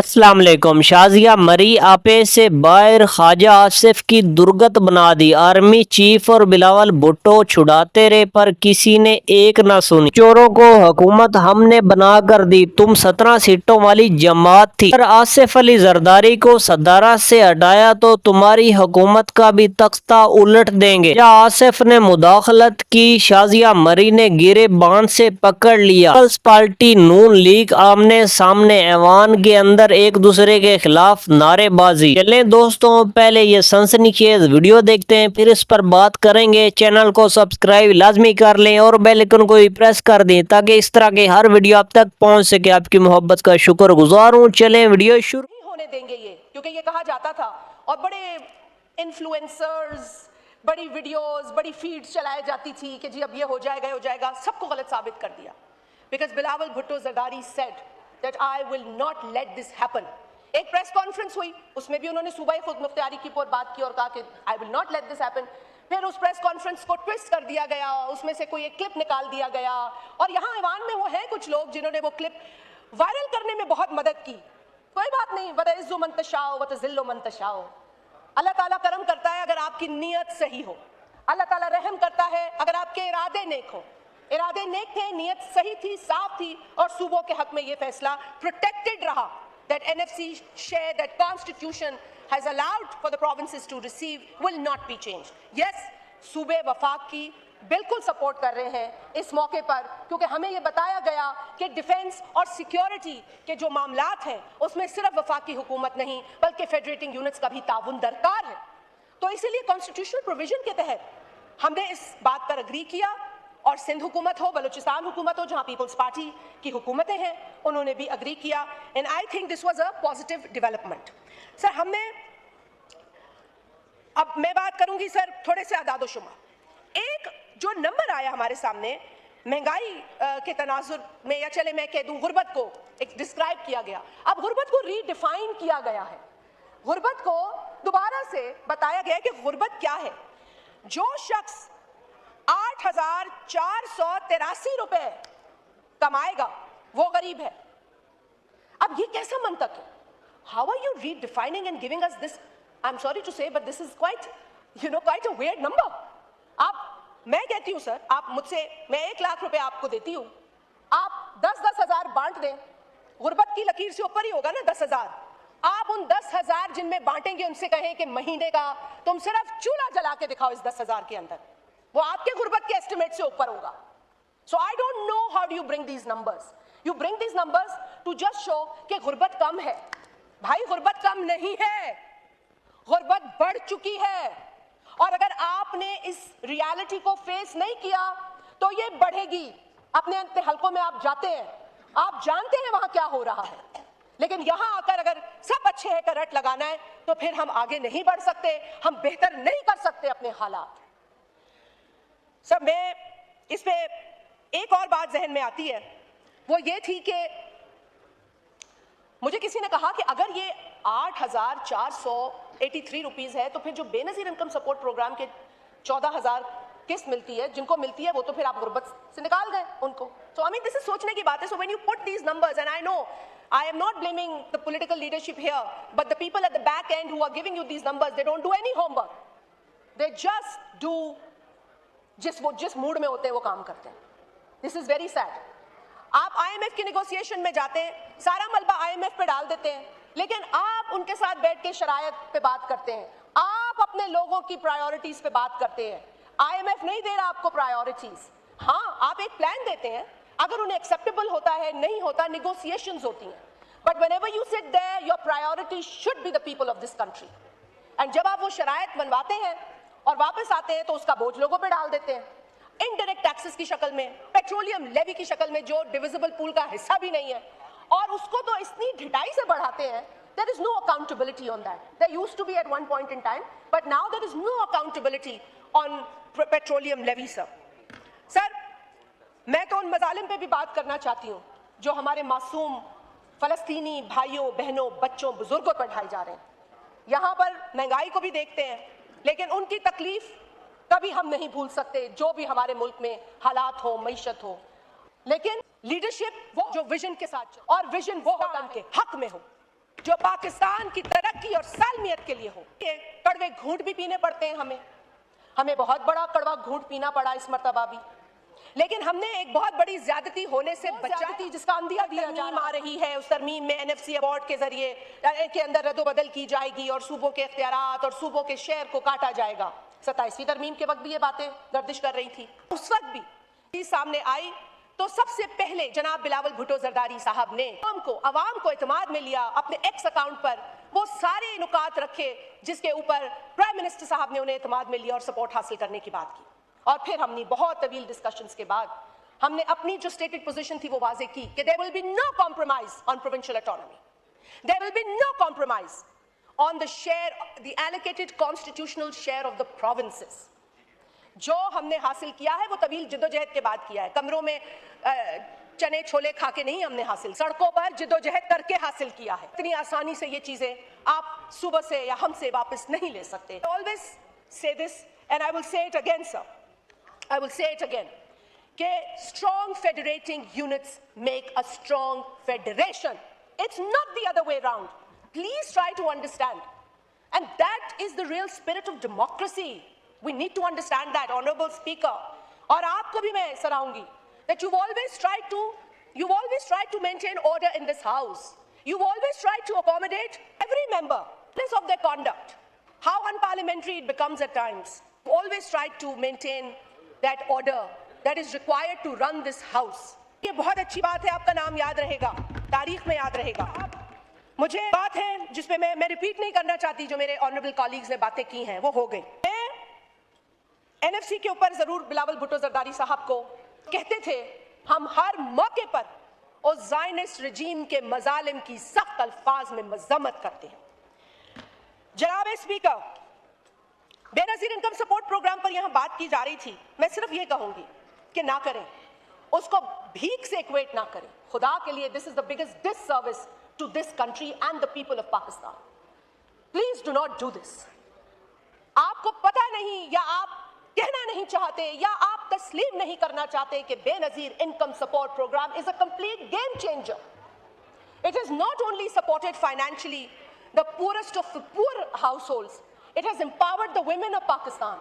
السلام علیکم۔ شازیہ مری آپے سے باہر خواجہ آصف کی درگت بنا دی۔ آرمی چیف اور بلاول بھٹو چھڑاتے رہے پر کسی نے ایک نہ سنی۔ چوروں کو حکومت ہم نے بنا کر دی، تم 17 سیٹوں والی جماعت تھی۔ اگر آصف علی زرداری کو صدارت سے ہٹایا تو تمہاری حکومت کا بھی تختہ الٹ دیں گے۔ یا آصف نے مداخلت کی، شازیہ مری نے گرے باندھ سے پکڑ لیا۔ پیپلز پارٹی نون لیگ آمنے سامنے ایوان کے اندر ایک دوسرے کے خلاف نعرے بازی۔ چلیں دوستوں، پہلے یہ سنسنی خیز ویڈیو دیکھتے ہیں، پھر اس پر بات کریں گے۔ چینل کو سبسکرائب لازمی کر لیں اور بیل آئیکن کو بھی پریس کر دیں تاکہ اس طرح کے ہر ویڈیو آپ تک پہنچ سکے۔ آپ کی محبت کا شکر گزار ہوں۔ چلیں ویڈیو شروع نہیں ہونے دیں گے یہ، کیونکہ یہ کہا جاتا تھا اور بڑے انفلوئنسرز، بڑی ویڈیوز، بڑی فیڈز چلائی جاتی تھی کہ جی اب یہ ہو جائے گا، ہو جائے گا، سب کو غلط ثابت کر دیا۔ Because Bilawal Bhutto Zardari said that I will not let this happen۔ ایک پریس کانفرنس ہوئی، اس میں بھی انہوں نے صوبائی خود مختاری کی پر بات کی اور کہا کہ I will not let this happen۔ پھر اس پریس کانفرنس کو ٹویسٹ کر دیا گیا، اس میں سے کوئی ایک کلپ نکال دیا گیا، اور یہاں ایوان میں وہ ہیں کچھ لوگ جنہوں نے وہ کلپ وائرل کرنے میں بہت مدد کی۔ کوئی بات نہیں، وَتَعِزُّ مَن تَشَاءُ وَتُذِلُّ مَن تَشَاءُ۔ اللہ تعالیٰ کرم کرتا ہے اگر آپ کی نیت صحیح ہو، اللہ تعالیٰ رحم کرتا ہے اگر آپ کے ارادے نیک ہو۔ ارادے نیک تھے، نیت صحیح تھی، صاف تھی، اور صوبوں کے حق میں یہ فیصلہ پروٹیکٹڈ رہا that NFC share that constitution has allowed for the provinces to receive will not be changed۔ Yes، صوبے وفاق کی بالکل سپورٹ کر رہے ہیں اس موقع پر، کیونکہ ہمیں یہ بتایا گیا کہ ڈیفنس اور سیکیورٹی کے جو معاملات ہیں اس میں صرف وفاقی حکومت نہیں بلکہ فیڈریٹنگ یونٹس کا بھی تعاون درکار ہے۔ تو اسی لیے کانسٹیٹیوشنل پروویژن کے تحت ہم نے اس بات پر اگری کیا، اور سندھ حکومت ہو، بلوچستان حکومت ہو جہاں پیپلز پارٹی کی حکومتیں ہیں، انہوں نے بھی اگری کیا، and I think this was a positive development. Sir ہم نے، اب میں بات کروں گی سر تھوڑے سے اعداد و شمار۔ ایک جو نمبر آیا ہمارے سامنے مہنگائی کے تناظر میں، یا چلے میں کہہ دوں غربت کو ایک ڈسکرائب کیا گیا۔ اب غربت کو ری ڈیفائن کیا گیا ہے، غربت کو دوبارہ سے بتایا گیا کہ غربت کیا ہے۔ جو شخص 8,483 روپے کمائے گا وہ غریب ہے۔ اب یہ کیسا منطق ہے؟ How are you redefining and giving us this? I'm sorry to say, but this is quite a weird number۔ میں کہتی ہوں سر، آپ مجھ سے، میں 1 لاکھ روپے آپ کو دیتی ہوں، آپ 10-10 ہزار بانٹ دیں، غربت کی لکیر سے اوپر ہی ہوگا نا 10,000۔ آپ ان 10,000 جن میں بانٹیں گے ان سے کہیں کہ مہینے کا تم صرف چولہا جلا کے دکھاؤ اس 10,000 کے اندر، وہ آپ کے غربت کے ایسٹیمیٹ سے اوپر ہوگا۔ So I don't know how do you bring these numbers. You bring these numbers to just show کہ غربت کم ہے۔ بھائی غربت کم نہیں ہے، غربت بڑھ چکی ہے، اور اگر آپ نے اس ریالٹی کو فیس نہیں کیا تو یہ بڑھے گی۔ اپنے حلقوں میں آپ جاتے ہیں، آپ جانتے ہیں وہاں کیا ہو رہا ہے، لیکن یہاں آ کر اگر سب اچھے ہے کا رٹ لگانا ہے تو پھر ہم آگے نہیں بڑھ سکتے، ہم بہتر نہیں کر سکتے اپنے حالات۔ سب میں اس پہ ایک اور بات ذہن میں آتی ہے، وہ یہ تھی کہ مجھے کسی نے کہا کہ اگر یہ 8,483 روپیز ہے تو پھر جو بے نظیر انکم سپورٹ پروگرام کے 14,000 قسط ملتی ہے، جن کو ملتی ہے وہ تو پھر آپ غربت سے نکال گئے ان کو۔ So I mean this is سوچنے کی بات ہے۔ So when you put these numbers, and I know I am not blaming the political leadership here, but the people at the back end who are giving you these numbers, they don't do any homework, they just do جس mood میں ہوتے ہیں وہ کام کرتے ہیں۔ دس is very sad. آپ I am F کی negotiation میں جاتے ہیں، سارا ملبہ آئی ایم ایف پہ ڈال دیتے ہیں، لیکن آپ ان کے ساتھ بیٹھ کے شرائط پہ بات کرتے ہیں، آپ اپنے لوگوں کی پرائیورٹیز پہ بات کرتے ہیں۔ آئی ایم ایف نہیں دے رہا آپ کو پرائیورٹیز، ہاں آپ ایک پلان دیتے ہیں، اگر انہیں ایکسیپٹیبل ہوتا ہے، نہیں ہوتا، نیگوسیشنز ہوتی ہیں، but whenever you sit there your priority should be the people of this country. And جب آپ وہ شرائط بنواتے ہیں اور واپس آتے ہیں تو اس کا بوجھ لوگوں پہ ڈال دیتے ہیں، انڈائریکٹ ٹیکسز کی شکل میں، پیٹرولیم لیوی کی شکل میں جو ڈویزیبل پول کا حصہ بھی نہیں ہے، اور اس کو تو اتنی ڈھٹائی سے بڑھاتے ہیں۔ There is no accountability on that. There used to be at one point in time, but now there is no accountability on petroleum levy, sir. Sir, میں تو ان مظالم پہ بھی بات کرنا چاہتی ہوں جو ہمارے معصوم فلسطینی بھائیوں، بہنوں، بچوں، بزرگوں پر ڈھائے جا رہے ہیں۔ یہاں پر مہنگائی کو بھی دیکھتے ہیں، لیکن ان کی تکلیف کبھی ہم نہیں بھول سکتے، جو بھی ہمارے ملک میں حالات ہو، معیشت ہو، لیکن لیڈرشپ وہ جو ویژن کے ساتھ چلے، اور ویژن وہ ہوتا ہے ان کے حق میں ہو۔ जो पाकिस्तान की तरक्की और सालमियत के लिए हो। ये कड़वे घूंट भी पीने पड़ते हैं हमें बहुत बड़ा कड़वा घूंट पीना पड़ा इस मर्तबा भी, लेकिन हमने एक बहुत बड़ी ज्यादती होने से बचाई, जिसका अंदिया तरमीम आ रही है। उस तरमीम में एनएफसी अवार्ड के जरिए के अंदर रद्दोबदल की जाएगी और सूबों के इख्तियारात और सूबों के शेयर को काटा जाएगा। 27वीं तरमीम के वक्त भी ये बातें गर्दिश कर रही थी। उस वक्त भी सामने आई तो सबसे पहले जनाब बिलावल भुट्टो जरदारी साहब ने अवाम को इत्मीनान में लिया, अपने एक्स अकाउंट पर वो सारे नुकात रखे जिसके ऊपर प्राइम मिनिस्टर साहब ने उन्हें इत्मीनान में लिया और सपोर्ट हासिल करने की बात की। और फिर हमने बहुत तवील डिस्कशंस के बाद हमने अपनी जो स्टेटेड पोजीशन थी वो वाजे की कि there will be no compromise on provincial autonomy, there will be no compromise on the share, the allocated constitutional share of the provinces. जो हमने हासिल किया है वो तवील जिद्दोजहद के बाद किया है। कमरों में चने छोले खा के नहीं हमने हासिल, सड़कों पर जिद्दोजहद करके हासिल किया है। इतनी आसानी से ये चीजें आप सुबह से या हमसे वापस नहीं ले सकते। Always say this and I will say it again sir, I will say it again, that strong federating units make a strong federation. It's not the other way around. Please try to understand. And that is the real spirit of democracy. We need to understand that, Honorable Speaker. और आपको भी मैं सराहूंगी that you've always tried to maintain order in this house. You've always tried to accommodate every member, regardless of their conduct, how unparliamentary it becomes at times. You've always tried to maintain that order that is required to run this house. ये बहुत अच्छी बात है, आपका नाम याद रहेगा, तारीख में याद रहेगा। मुझे बात है जिसपे मैं रिपीट नहीं करना चाहती, जो मेरे ऑनरेबल कॉलीग्स ने बातें की हैं वो हो गई। मैं एनएफसी के ऊपर जरूर बिलावल भुट्टो जरदारी साहब को कहते थे, हम हर मौके पर उस ज़ायनिस्ट रजीम के मजालिम की सख्त अल्फाज में मजम्मत करते हैं। जनाब speaker, Benazir income support programme पर यहां बात की जा रही थी। मैं सिर्फ ये कहूंगी कि ना करें, उसको भीख से इक्वेट ना करें। खुदा के लिए, this is the biggest disservice to this country and the people of Pakistan. Please do not do this. आपको पता नहीं या आप कहना नहीं चाहते या आप तस्लीम नहीं करना चाहते कि Benazir income support programme is a complete game changer. It is not only supported financially द poorest of the poor households. It has empowered the women of Pakistan.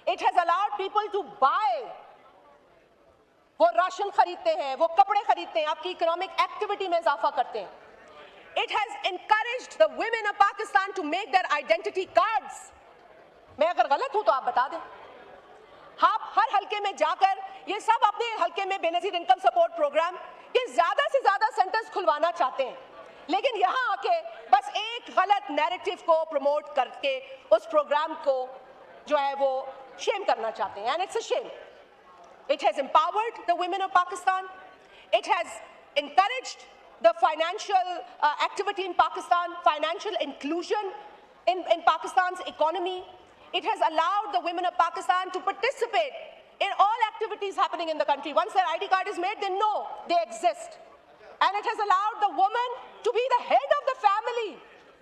It has allowed people to buy. वो ration खरीदते हैं, वो कपड़े खरीदते हैं, आपकी economic activity में इजाफा करते हैं। It has encouraged the women of Pakistan to make their identity cards. मैं अगर गलत हूं तो आप बता दें। आप हर हल्के में जाकर ये सब अपने हल्के में बेनजीर इनकम सपोर्ट प्रोग्राम के ज्यादा से ज्यादा सेंटर्स खुलवाना चाहते हैं, लेकिन यहां आके बस एक गलत नैरेटिव को प्रमोट करके उस प्रोग्राम को जो है वो शेम करना चाहते हैं। And it's a shame. It has empowered the women of Pakistan, it has encouraged the financial activity in Pakistan, financial inclusion in Pakistan's economy. It has allowed the women of Pakistan to participate in all activities happening in the country. Once their ID card is made, they know they exist. And it has allowed the woman to be the head of the family.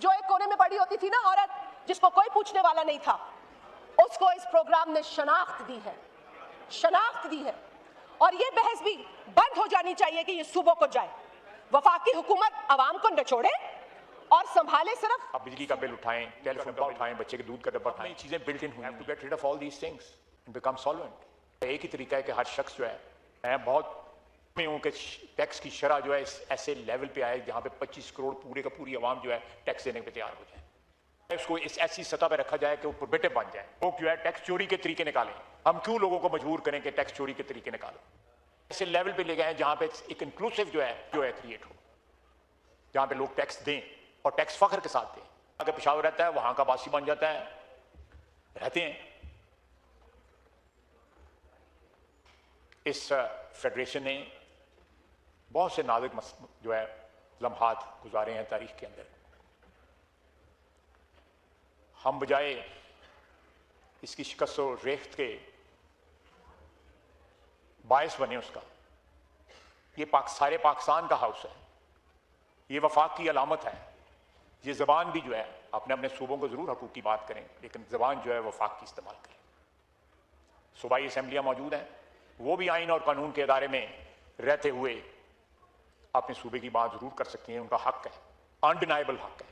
जो एक कोने में पड़ी होती थी ना औरत, जिसको कोई पूछने वाला नहीं था, उसको इस प्रोग्राम ने शनाख्त दी है। और ये बहस भी बंद हो जानी चाहिए कि ये सूबों को जाए। वफाकी हुकूमत अवाम को नचोड़े और संभाले सिर्फ। आप बिजली का बिल उठाएं, टेलीफोन का उठाएं, बच्चे के दूध का डब्बा उठाएं, चीजें बिल्ट इन हुई हैं to get rid of all these things and become solvent. एक ही तरीका है कि हर शख्स जो है, मैं बहुत में हूँ कि टैक्स की शरह जो है इस ऐसे लेवल पे आए जहाँ पे 25 करोड़ पूरे का पूरी आवाम जो है टैक्स देने पे तैयार हो जाए। उसको इस ऐसी सतह पे रखा जाए कि वो प्रोबेटिव बन जाए। वो जो है टैक्स चोरी के तरीके निकालें। हम क्यों लोगों को मजबूर करें कि टैक्स चोरी के तरीके निकालो? ऐसे लेवल पे ले गए हैं जहाँ पे एक इंक्लूसिव जो है क्रिएट हो, जहाँ पे लोग टैक्स दें और टैक्स फख्र के साथ दें। अगर पेशावर रहता है वहाँ का बासी बन जाता है, रहते हैं। इस फेडरेशन ने बहुत से नाजुक जो है लम्हात गुजारे हैं तारीख के अंदर। हम बजाय इसकी शिकस्त और रेख्त के बायस बने उसका। ये सारे पाकिस्तान का हाउस है, ये वफाक की अलामत है। ये ज़बान भी जो है अपने अपने सूबों को ज़रूर हकूक़ की बात करें, लेकिन ज़बान जो है वफाक की इस्तेमाल करें। सूबाई असम्बलियाँ मौजूद हैं, वो भी आइन और कानून के इदारे में रहते हुए अपने सूबे की बात ज़रूर कर सकती हैं, उनका हक है। अनडिनाइबल हक है।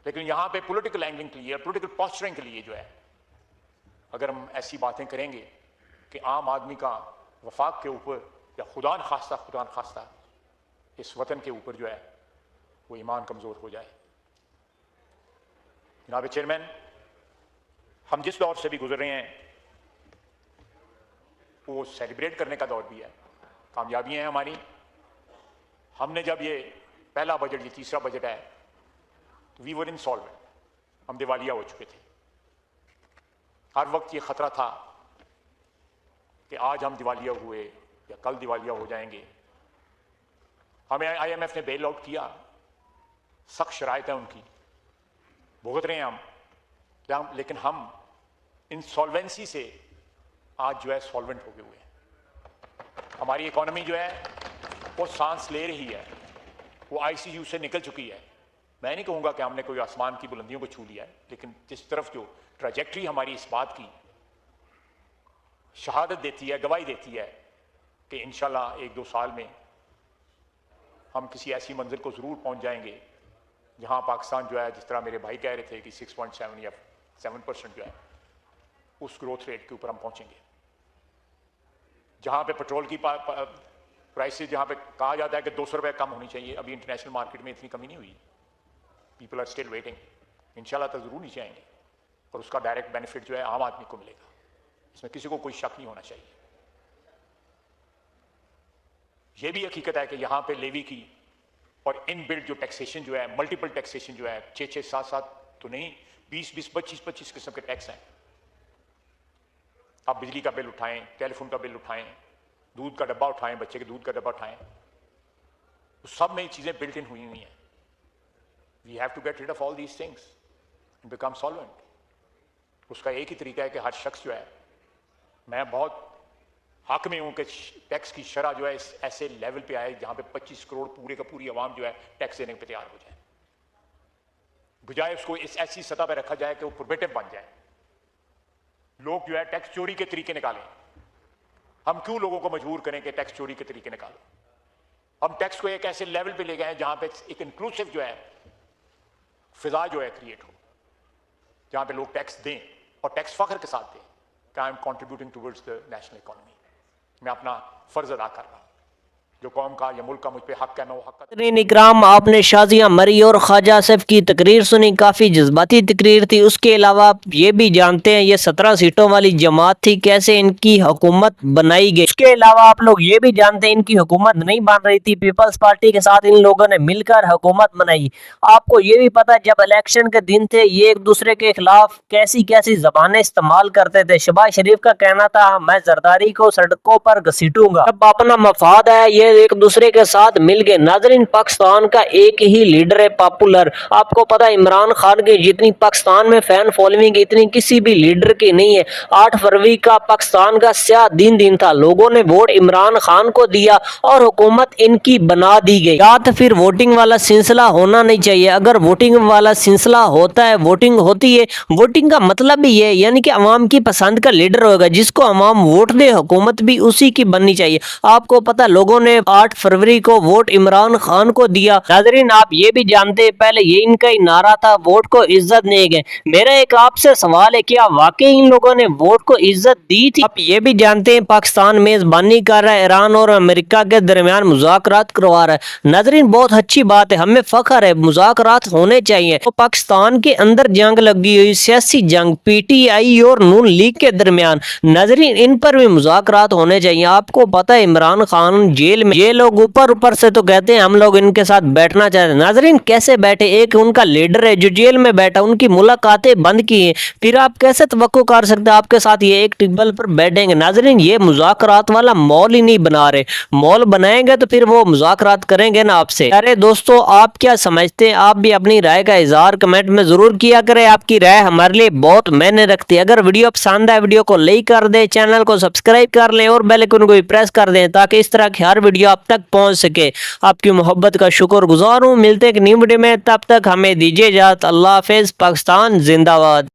लेकिन यहां पे पॉलिटिकल एंगलिंग के लिए, पॉलिटिकल पॉस्चरिंग के लिए जो है, अगर हम ऐसी बातें करेंगे कि आम आदमी का वफाक के ऊपर या खुदा न खास्ता इस वतन के ऊपर जो है वो ईमान कमज़ोर हो जाए। जनाब चेयरमैन, हम जिस दौर से भी गुजर रहे हैं वो सेलिब्रेट करने का दौर भी है, कामयाबियां हैं हमारी। हमने जब ये पहला बजट, ये तीसरा बजट है, तो वी वर इंसॉल्वेंट, हम दिवालिया हो चुके थे। हर वक्त ये खतरा था कि आज हम दिवालिया हुए या कल दिवालिया हो जाएंगे। हमें IMF ने बेल आउट किया, सख्त शराइत है उनकी, भुगत रहे हैं हम, लेकिन हम इंसॉल्वेंसी से आज जो है सॉल्वेंट हो गए हुए हैं। हमारी इकोनॉमी जो है वो सांस ले रही है, वो ICU से निकल चुकी है। मैं नहीं कहूँगा कि हमने कोई आसमान की बुलंदियों को छू लिया है, लेकिन जिस तरफ जो ट्रैजेक्टरी हमारी इस बात की शहादत देती है, गवाही देती है कि इंशाल्लाह 1-2 साल में हम किसी ऐसी मंजिल को ज़रूर पहुँच जाएंगे जहाँ पाकिस्तान जो है, जिस तरह मेरे भाई कह रहे थे कि 6.7 या 7% जो है उस ग्रोथ रेट के ऊपर हम पहुँचेंगे। जहाँ पे पेट्रोल की प्राइसेस, जहाँ पे कहा जाता है कि 200 रुपये कम होनी चाहिए, अभी इंटरनेशनल मार्केट में इतनी कमी नहीं हुई। People are still waiting. इंशाल्लाह तो ज़रूर नीचे आएंगे और उसका डायरेक्ट बेनिफिट जो है आम आदमी को मिलेगा, इसमें किसी को कोई शक नहीं होना चाहिए। ये भी हकीकत है कि यहाँ पे लेवी की और इन बिल्ड जो टैक्सेशन जो है, मल्टीपल टैक्सेशन जो है, 6-6, 7-7 तो नहीं, 20-20, 25-25 किस्म के टैक्स हैं। आप बिजली का बिल उठाएं, टेलीफोन का बिल उठाएं, दूध का डब्बा उठाएं, बच्चे के दूध का डब्बा उठाएं, तो सब में ये चीज़ें बिल्ट इन हुई हैं। We have to get rid of all these things and become solvent. उसका एक ही तरीका है कि हर शख्स जो है, मैं बहुत हक में हूँ कि टैक्स की शरह जो है इस ऐसे लेवल पे आए जहाँ पे 25 करोड़ पूरे का पूरी आवाम जो है टैक्स देने पे तैयार हो जाए, बजाय उसको इस ऐसी सतह पर रखा जाए कि वो प्रोबेटिव बन जाए। लोग जो है टैक्स चोरी के तरीके निकालें। हम क्यों लोगों को मजबूर करें कि टैक्स चोरी के तरीके निकालो? हम टैक्स को एक ऐसे लेवल पे ले गए हैं जहाँ पे एक इंक्लूसिव जो है फिजा जो है क्रिएट हो, जहाँ पे लोग टैक्स दें और टैक्स फख्र के साथ दें कि I am contributing towards the national economy. मैं अपना फर्ज अदा कर रहा हूँ, जो कौम का या मुल्क का मुझ पे हक है, मैं वो हक का। इकराम, आपने शाजिया मरी और ख्वाजा आसिफ की तकरीर सुनी, काफ़ी जज्बाती तकरीर थी। उसके अलावा आप ये भी जानते हैं ये 17 सीटों वाली जमात थी, कैसे इनकी हुकूमत बनाई गई। उसके अलावा आप लोग ये भी जानते हैं इनकी हुकूमत नहीं बन रही थी, पीपल्स पार्टी के साथ इन लोगों ने मिलकर हुकूमत बनाई। आपको ये भी पता है जब इलेक्शन के दिन थे ये एक दूसरे के खिलाफ कैसी कैसी जबानें इस्तेमाल करते थे। शहबाज शरीफ का कहना था मैं जरदारी को सड़कों पर घसीटूंगा। जब अपना मफाद है ये एक दूसरे के साथ मिल गए। नाजरीन, पाकिस्तान का एक ही लीडर है पॉपुलर। आपको पता है इमरान खान की जितनी पाकिस्तान में फैन फॉलोइंग इतनी किसी भी लीडर की नहीं है। 8 फरवरी का पाकिस्तान का स्याह दिन था, लोगों ने वोट इमरान खान को दिया और हुकूमत इनकी बना दी गई। या तो फिर वोटिंग वाला सिलसिला होना नहीं चाहिए। अगर वोटिंग वाला सिलसिला होता है, वोटिंग होती है, वोटिंग का मतलब ही है यानी कि अवाम की पसंद का लीडर होगा, जिसको अवाम वोट दे हुकूमत भी उसी की बननी चाहिए। आपको पता लोगों ने 8 फरवरी को वोट इमरान खान को दिया। नाजरीन, आप ये भी जानते हैं पहले ये इनका ही नारा था वोट को इज्जत नहीं गए। मेरा एक आपसे सवाल है, क्या वाकई इन लोगों ने वोट को इज्जत दी थी? आप ये भी जानते हैं पाकिस्तान मेजबानी कर रहा है, ईरान और अमेरिका के दरमियान मुज़ाकरात करवा रहा है। नाजरीन, बहुत अच्छी बात है, हमें फख्र है, मुज़ाकरात होने चाहिए। तो पाकिस्तान के अंदर जंग लगी हुई, सियासी जंग PTI और नून लीग के दरमियान, नाजरीन इन पर भी मुज़ाकरात होने चाहिए। आपको पता है इमरान खान जेल में, ये लोग ऊपर से तो कहते हैं हम लोग इनके साथ बैठना चाहते हैं। नाजरीन कैसे बैठे? एक उनका लीडर है जो जेल में बैठा, उनकी मुलाकातें बंद की हैं, फिर आप कैसे तवक्को कर सकते हैं आपके साथ ये एक टेबल पर बैठेंगे? नाजरीन, ये मुज़ाकरात वाला मॉल ही नहीं बना रहे, मॉल बनाएंगे तो फिर वो मुज़ाकरात करेंगे ना आपसे। अरे दोस्तों, आप क्या समझते हैं? आप भी अपनी राय का इजहार कमेंट में जरूर किया करें, आपकी राय हमारे लिए बहुत मायने रखती है। अगर वीडियो पसंद आए वीडियो को लाइक कर दें, चैनल को सब्सक्राइब कर लें और बेल आइकन को भी प्रेस कर दें ताकि इस तरह की हर वीडियो आप तक पहुंच सके। आपकी मोहब्बत का शुक्रगुजार हूं। मिलते हैं एक न्यू वीडियो में, तब तक हमें दीजिए इजाजत। अल्लाह हाफिज़। पाकिस्तान जिंदाबाद।